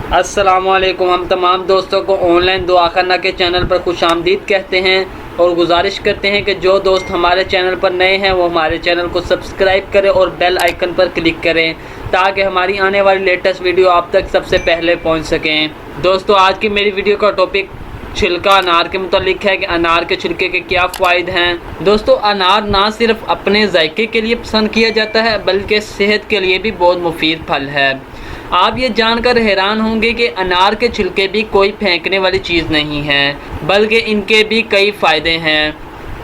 अस्सलामुअलैकुम। हम तमाम दोस्तों को ऑनलाइन दुआ खाना के चैनल पर खुशामदीद कहते हैं और गुजारिश करते हैं कि जो दोस्त हमारे चैनल पर नए हैं वो हमारे चैनल को सब्सक्राइब करें और बेल आइकन पर क्लिक करें ताकि हमारी आने वाली लेटेस्ट वीडियो आप तक सबसे पहले पहुंच सकें। दोस्तों, आज की मेरी वीडियो का टॉपिक छिलका अनार के मुतालिक है कि अनार के छिलके के क्या फ़ायदे हैं। दोस्तों, अनार ना सिर्फ अपने जायके के लिए पसंद किया जाता है बल्कि सेहत के लिए भी बहुत मुफीद फल है। आप ये जानकर हैरान होंगे कि अनार के छिलके भी कोई फेंकने वाली चीज़ नहीं है बल्कि इनके भी कई फ़ायदे हैं।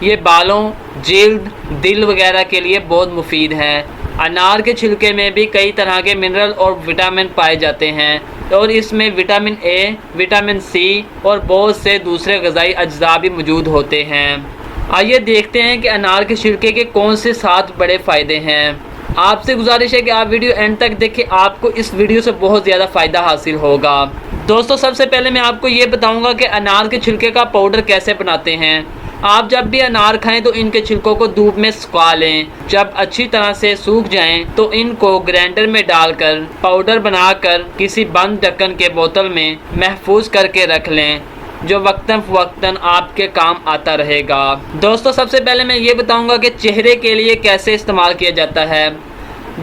ये बालों, जिल्द, दिल वगैरह के लिए बहुत मुफीद हैं। अनार के छिलके में भी कई तरह के मिनरल और विटामिन पाए जाते हैं और इसमें विटामिन ए, विटामिन सी और बहुत से दूसरे ग़िज़ाई अज्जा भी मौजूद होते हैं। आइए देखते हैं कि अनार के छिलके के कौन से 7 बड़े फ़ायदे हैं। आपसे गुजारिश है कि आप वीडियो एंड तक देखें, आपको इस वीडियो से बहुत ज़्यादा फ़ायदा हासिल होगा। दोस्तों, सबसे पहले मैं आपको ये बताऊंगा कि अनार के छिलके का पाउडर कैसे बनाते हैं। आप जब भी अनार खाएं तो इनके छिलकों को धूप में सुखा लें। जब अच्छी तरह से सूख जाएं तो इनको ग्राइंडर में डालकर पाउडर बनाकर किसी बंद ढक्कन के बोतल में महफूज करके रख लें जो वक्तन फ़वक्तन आपके काम आता रहेगा। दोस्तों, सबसे पहले मैं ये बताऊंगा कि चेहरे के लिए कैसे इस्तेमाल किया जाता है।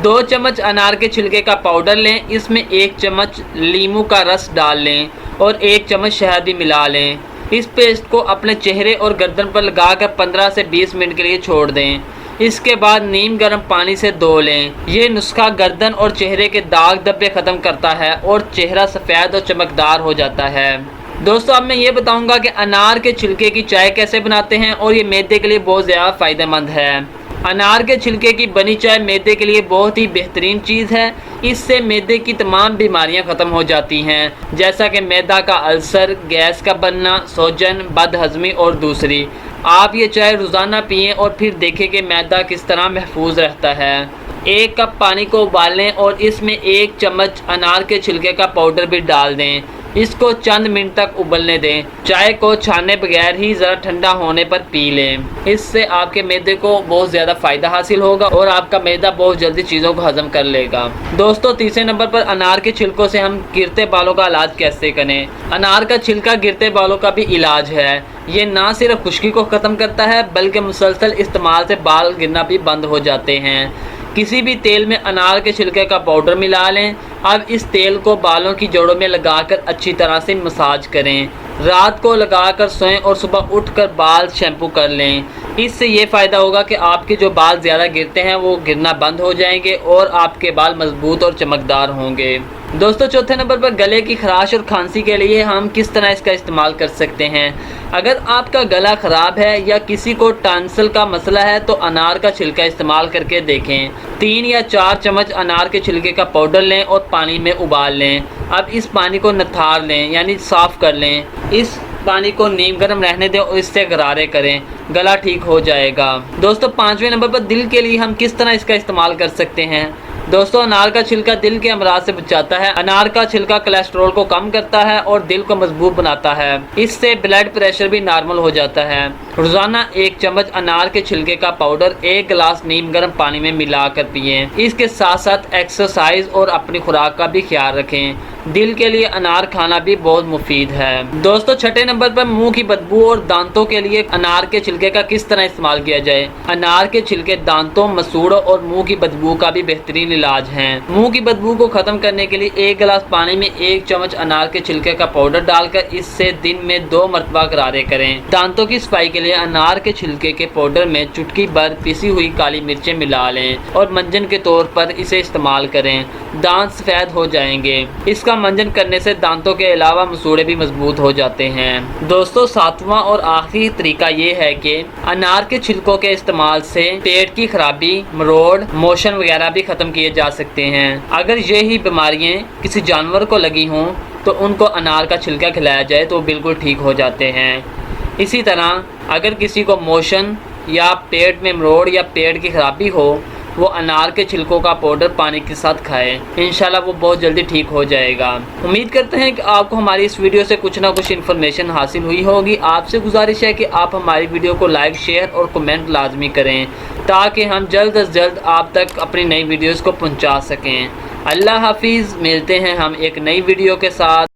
2 चम्मच अनार के छिलके का पाउडर लें, इसमें 1 चम्मच नींबू का रस डाल लें और 1 चम्मच शहद भी मिला लें। इस पेस्ट को अपने चेहरे और गर्दन पर लगाकर 15 से 20 मिनट के लिए छोड़ दें। इसके बाद नीम गर्म पानी से धो लें। ये नुस्खा गर्दन और चेहरे के दाग धब्बे ख़त्म करता है और चेहरा सफ़ेद और चमकदार हो जाता है। दोस्तों, अब मैं ये बताऊंगा कि अनार के छिलके की चाय कैसे बनाते हैं और ये मैदे के लिए बहुत ज़्यादा फ़ायदेमंद है। अनार के छिलके की बनी चाय मैदे के लिए बहुत ही बेहतरीन चीज़ है। इससे मैदे की तमाम बीमारियां ख़त्म हो जाती हैं जैसा कि मैदा का अल्सर, गैस का बनना, सोजन, बदहज़मी और दूसरी। आप ये चाय रोज़ाना पिएं और फिर देखें कि मैदा किस तरह महफूज रहता है। 1 कप पानी को उबालें और इसमें 1 चम्मच अनार के छिलके का पाउडर भी डाल दें। इसको चंद मिनट तक उबलने दें। चाय को छाने बगैर ही ज़रा ठंडा होने पर पी लें। इससे आपके मैदे को बहुत ज़्यादा फ़ायदा हासिल होगा और आपका मैदा बहुत जल्दी चीज़ों को हज़म कर लेगा। दोस्तों, तीसरे नंबर पर अनार के छिलकों से हम गिरते बालों का इलाज कैसे करें। अनार का छिलका गिरते बालों का भी इलाज है। ये ना सिर्फ खुश्की को ख़त्म करता है बल्कि मुसलसल इस्तेमाल से बाल गिरना भी बंद हो जाते हैं। किसी भी तेल में अनार के छिलके का पाउडर मिला लें। अब इस तेल को बालों की जड़ों में लगाकर अच्छी तरह से मसाज करें। रात को लगाकर सोएं और सुबह उठकर बाल शैम्पू कर लें। इससे ये फ़ायदा होगा कि आपके जो बाल ज़्यादा गिरते हैं वो गिरना बंद हो जाएंगे और आपके बाल मजबूत और चमकदार होंगे। दोस्तों, चौथे नंबर पर गले की खराश और खांसी के लिए हम किस तरह इसका इस्तेमाल कर सकते हैं। अगर आपका गला ख़राब है या किसी को टॉन्सिल का मसला है तो अनार का छिलका इस्तेमाल करके देखें। 3 या 4 चम्मच अनार के छिलके का पाउडर लें और पानी में उबाल लें। अब इस पानी को नथार लें यानी साफ़ कर लें। इस पानी को नीम गर्म रहने दें और इससे गरारे करें, गला ठीक हो जाएगा। दोस्तों, 5वें नंबर पर दिल के लिए हम किस तरह इसका इस्तेमाल कर सकते हैं। दोस्तों, अनार का छिलका दिल के अमराज से बचाता है। अनार का छिलका कोलेस्ट्रॉल को कम करता है और दिल को मजबूत बनाता है। इससे ब्लड प्रेशर भी नॉर्मल हो जाता है। रोज़ाना 1 चम्मच अनार के छिलके का पाउडर 1 गिलास नीम गर्म पानी में मिलाकर पिएं। इसके साथ साथ एक्सरसाइज और अपनी खुराक का भी ख्याल रखें। दिल के लिए अनार खाना भी बहुत मुफीद है। दोस्तों, 6ठे नंबर पर मुंह की बदबू और दांतों के लिए अनार के छिलके का किस तरह इस्तेमाल किया जाए। अनार के छिलके दांतों, मसूड़ों और मुंह की बदबू का भी बेहतरीन इलाज है। मुंह की बदबू को खत्म करने के लिए 1 गिलास पानी में 1 चम्मच अनार के छिलके का पाउडर डालकर इससे दिन में 2 मरतबा गरारे करें। दांतों की सफाई के लिए अनार के छिलके के पाउडर में चुटकी भर पिसी हुई काली मिर्चें मिला लें और मंजन के तौर पर इसे इस्तेमाल करें। दांत सफेद हो जाएंगे। इसका मंजन करने से दांतों के अलावा मसूड़े भी मजबूत हो जाते हैं। दोस्तों, 7वां और आखिरी तरीका ये है कि अनार के छिलकों के इस्तेमाल से पेट की खराबी, मरोड़, मोशन वगैरह भी ख़त्म किए जा सकते हैं। अगर ये ही बीमारियाँ किसी जानवर को लगी हों तो उनको अनार का छिलका खिलाया जाए तो बिल्कुल ठीक हो जाते हैं। इसी तरह अगर किसी को मोशन या पेट में मरोड़ या पेट की खराबी हो वो अनार के छिलकों का पाउडर पानी के साथ खाएं। इंशाल्लाह वो बहुत जल्दी ठीक हो जाएगा। उम्मीद करते हैं कि आपको हमारी इस वीडियो से कुछ ना कुछ इन्फॉर्मेशन हासिल हुई होगी। आपसे गुजारिश है कि आप हमारी वीडियो को लाइक, शेयर और कमेंट लाजमी करें ताकि हम जल्द अज जल्द आप तक अपनी नई वीडियोज़ को पहुँचा सकें। अल्लाह हाफिज़। मिलते हैं हम एक नई वीडियो के साथ।